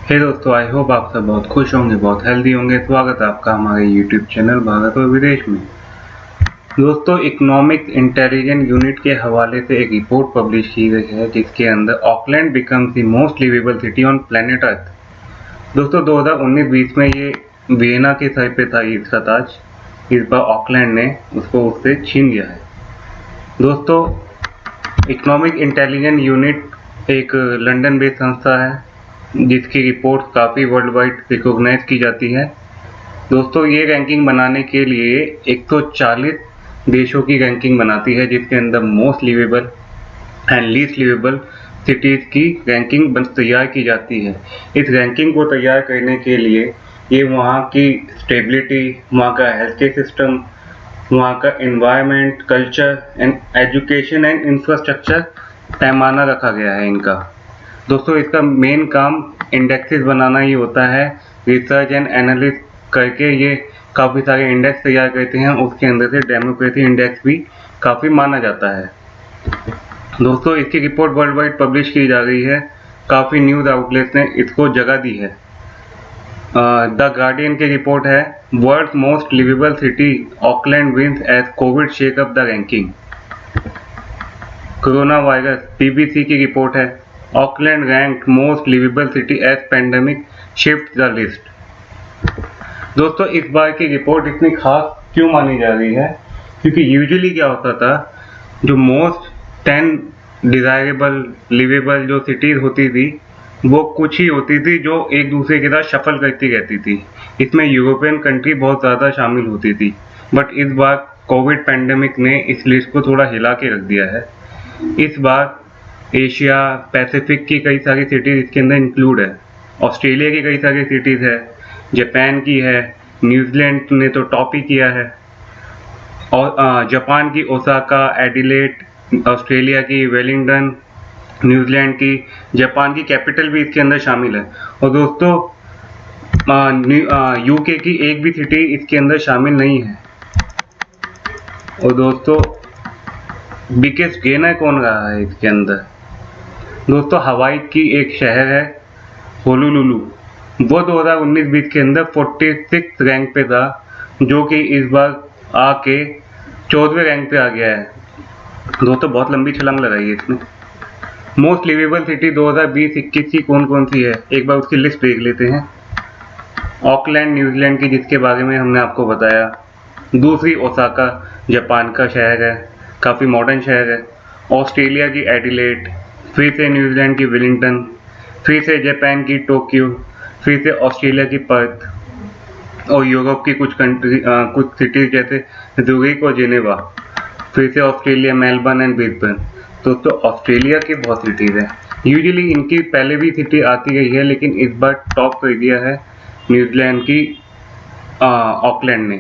हे दोस्तों, I hope आप सब बहुत खुश होंगे, बहुत हेल्दी होंगे। स्वागत है आपका हमारे यूट्यूब चैनल भारत और विदेश में। दोस्तों, इकोनॉमिक इंटेलिजेंस यूनिट के हवाले से एक रिपोर्ट पब्लिश की गई है जिसके अंदर Auckland becomes the most liveable city on planet earth. दोस्तों, 2019-20 में ये वियना के सर पे था इसका ताज। इस बार ऑकलैंड ने उसको उससे छीन लिया है। दोस्तों, इकोनॉमिक इंटेलिजेंस यूनिट एक लंदन बेस्ड संस्था है जिसकी रिपोर्ट काफ़ी वर्ल्ड वाइड रिकॉग्नाइज की जाती है। दोस्तों, ये रैंकिंग बनाने के लिए 140 देशों की रैंकिंग बनाती है जिसके अंदर most liveable and least liveable cities की रैंकिंग तैयार की जाती है। इस रैंकिंग को तैयार करने के लिए ये वहाँ की स्टेबिलिटी, वहाँ का हेल्थ केयर सिस्टम, वहाँ का environment, culture and education and infrastructure पैमाना रखा गया है इनका। दोस्तों, इसका मेन काम इंडेक्सेस बनाना ही होता है। रिसर्च एंड एनालिसिस करके ये काफ़ी सारे इंडेक्स तैयार करते हैं। उसके अंदर से डेमोक्रेसी इंडेक्स भी काफ़ी माना जाता है। दोस्तों, इसकी रिपोर्ट वर्ल्ड वाइड पब्लिश की जा रही है। काफ़ी न्यूज़ आउटलेट्स ने इसको जगह दी है। द गार्डियन की रिपोर्ट है, world's most liveable city Auckland wins as Covid shake up the ranking. Corona virus, BBC की रिपोर्ट है, Auckland ranked most liveable city as pandemic shift the list. दोस्तों, इस बार की रिपोर्ट इतनी खास क्यों मानी जा रही है? क्योंकि यूजुअली क्या होता था, जो मोस्ट 10 डिजायरेबल लिवेबल जो सिटीज होती थी वो कुछ ही होती थी जो एक दूसरे के साथ शफल करती रहती थी। इसमें यूरोपियन कंट्री बहुत ज़्यादा शामिल होती थी। बट इस बार कोविड पैंडेमिक ने इस लिस्ट को थोड़ा हिला के रख दिया है। इस बार एशिया पैसिफिक की कई सारी सिटीज़ इसके अंदर इंक्लूड है। ऑस्ट्रेलिया की कई सारी सिटीज़ है, जापान की है, न्यूजीलैंड ने तो टॉप ही किया है, और जापान की ओसाका, एडिलेड, ऑस्ट्रेलिया की वेलिंगटन, न्यूजीलैंड की, जापान की कैपिटल भी इसके अंदर शामिल है। और दोस्तों, यूके की एक भी सिटी इसके अंदर शामिल नहीं है। और दोस्तों, बिगेस्ट गेनर कौन रहा है इसके अंदर? दोस्तों, हवाई की एक शहर है होनोलुलु। वो 2019-20 के अंदर 46 रैंक पे था, जो कि इस बार आके 14वें रैंक पे आ गया है। दोस्तों, बहुत लंबी छलांग लगाई है इसने। मोस्ट लिवेबल सिटी 2020-21 की कौन कौन सी है, एक बार उसकी लिस्ट देख लेते हैं। ऑकलैंड न्यूजीलैंड की, जिसके बारे में हमने आपको बताया। दूसरी ओसाका, जापान का शहर है, काफ़ी मॉडर्न शहर है। ऑस्ट्रेलिया की एडिलेड, फिर से न्यूजीलैंड की वेलिंगटन, फिर से जापान की टोक्यो, फिर से ऑस्ट्रेलिया की पर्थ, और यूरोप की कुछ सिटीज़ जैसे ज़ुरिक और जिनेवा, फिर से ऑस्ट्रेलिया मेलबर्न एंड ब्रिस्बेन। दोस्तों, ऑस्ट्रेलिया की बहुत सिटीज़ है। यूजुअली इनकी पहले भी सिटी आती गई है, लेकिन इस बार टॉप कर दिया है न्यूजीलैंड की ऑकलैंड ने।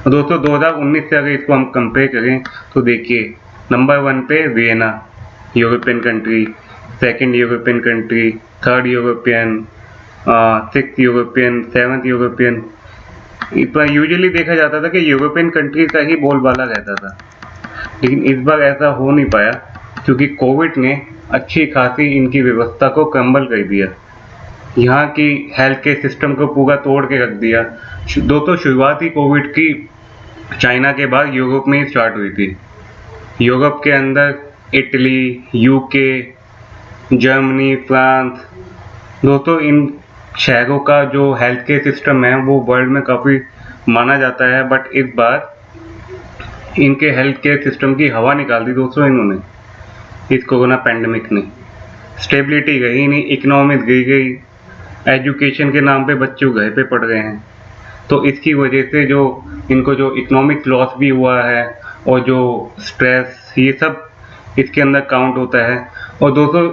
दोस्तों, 2019 से अगर इसको हम कंपेयर करें तो देखिए, नंबर 1 पे Vienna, European country, second European country, third European, six European, seventh European. पर यूजुअली देखा जाता था कि यूरोपियन कंट्री का ही बोलबाला रहता था, लेकिन इस बार ऐसा हो नहीं पाया क्योंकि कोविड ने अच्छी खासी इनकी व्यवस्था को क्रम्बल कर दिया। यहाँ की हेल्थ केयर सिस्टम को पूरा तोड़ के रख दिया। दोस्तों, शुरुआत ही कोविड की चाइना के बाद यूरोप में ही स्टार्ट हुई थी। यूरोप के अंदर इटली, यूके, जर्मनी, फ्रांस। दोस्तों, इन शहरों का जो हेल्थ केयर सिस्टम है वो वर्ल्ड में काफ़ी माना जाता है, बट इस बार इनके हेल्थ केयर सिस्टम की हवा निकाल दी दोस्तों इन्होंने, इस कोरोना पैंडेमिक ने। स्टेबिलिटी गई नहीं, इकोनॉमी गिर गई, एजुकेशन के नाम पे बच्चे घर पे पढ़ रहे हैं। तो इसकी वजह से जो इनको जो इकोनॉमिक लॉस भी हुआ है और जो स्ट्रेस, ये सब इसके अंदर काउंट होता है। और दोस्तों,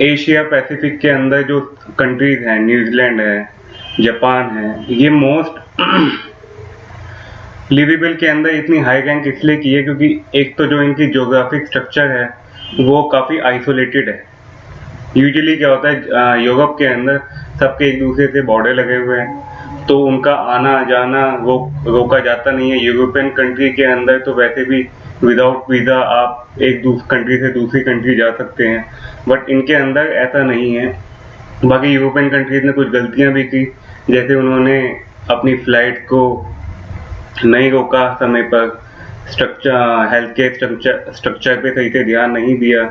एशिया पैसिफिक के अंदर जो कंट्रीज हैं, न्यूजीलैंड है, जापान है, ये मोस्ट लिवेबल के अंदर इतनी हाई रैंक इसलिए की है क्योंकि एक तो जो इनकी ज्योग्राफिक स्ट्रक्चर है वो काफ़ी आइसोलेटेड है। यूजुअली क्या होता है, यूरोप के अंदर सबके एक दूसरे से बॉर्डर लगे हुए हैं, तो उनका आना जाना रोका जाता नहीं है। यूरोपियन कंट्री के अंदर तो वैसे भी विदाउट वीज़ा आप एक कंट्री से दूसरी कंट्री जा सकते हैं, बट इनके अंदर ऐसा नहीं है। बाकी यूरोपियन कंट्रीज ने कुछ गलतियां भी की, जैसे उन्होंने अपनी फ्लाइट को नहीं रोका समय पर, स्ट्रक्चर हेल्थ केयर स्ट्रक्चर पे सही से ध्यान नहीं दिया।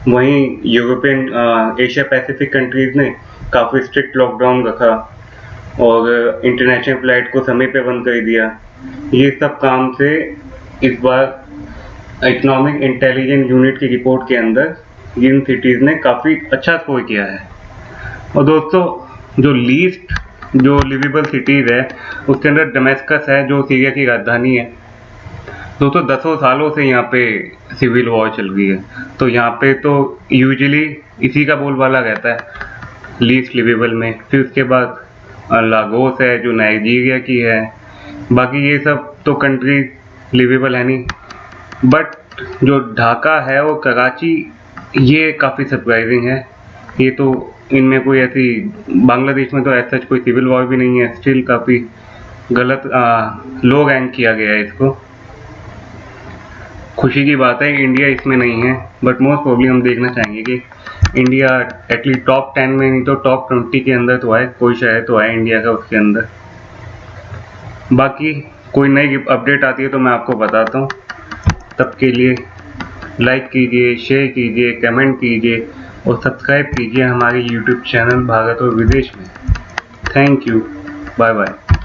वहीं यूरोपियन एशिया पैसिफिक कंट्रीज ने काफ़ी स्ट्रिक्ट लॉकडाउन रखा और इंटरनेशनल फ्लाइट को समय पे बंद कर दिया। ये सब काम से इस बार इकोनॉमिक इंटेलिजेंस यूनिट की रिपोर्ट के अंदर इन सिटीज़ ने काफ़ी अच्छा स्कोर किया है। और दोस्तों, जो लीस्ट जो लिवेबल सिटीज़ है उसके अंदर दमिश्कस है, जो सीरिया की राजधानी है। दोस्तों, दसों सालों से यहाँ पे सिविल वॉर चल रही है, तो यहाँ पे तो यूजुअली इसी का बोलबाला रहता है लीस्ट लिवेबल में। फिर उसके बाद लागोस है जो नाइजीरिया की है। बाकी ये सब तो कंट्री लिवेबल है नहीं, बट जो ढाका है और कराची, ये काफ़ी सरप्राइजिंग है। ये तो इनमें कोई ऐसी, बांग्लादेश में तो ऐसा कोई सिविल वॉर भी नहीं है, स्टिल काफ़ी गलत लो रैंक किया गया है इसको। खुशी की बात है इंडिया इसमें नहीं है, बट मोस्ट प्रोबेबली हम देखना चाहेंगे कि इंडिया एटलीस्ट टॉप 10 में नहीं तो टॉप 20 के अंदर तो आए, कोई शहर तो आए इंडिया का उसके अंदर। बाकी कोई नई अपडेट आती है तो मैं आपको बताता हूँ। तब के लिए लाइक कीजिए, शेयर कीजिए, कमेंट कीजिए और सब्सक्राइब कीजिए हमारे YouTube चैनल भारत और विदेश में। Thank you, bye bye.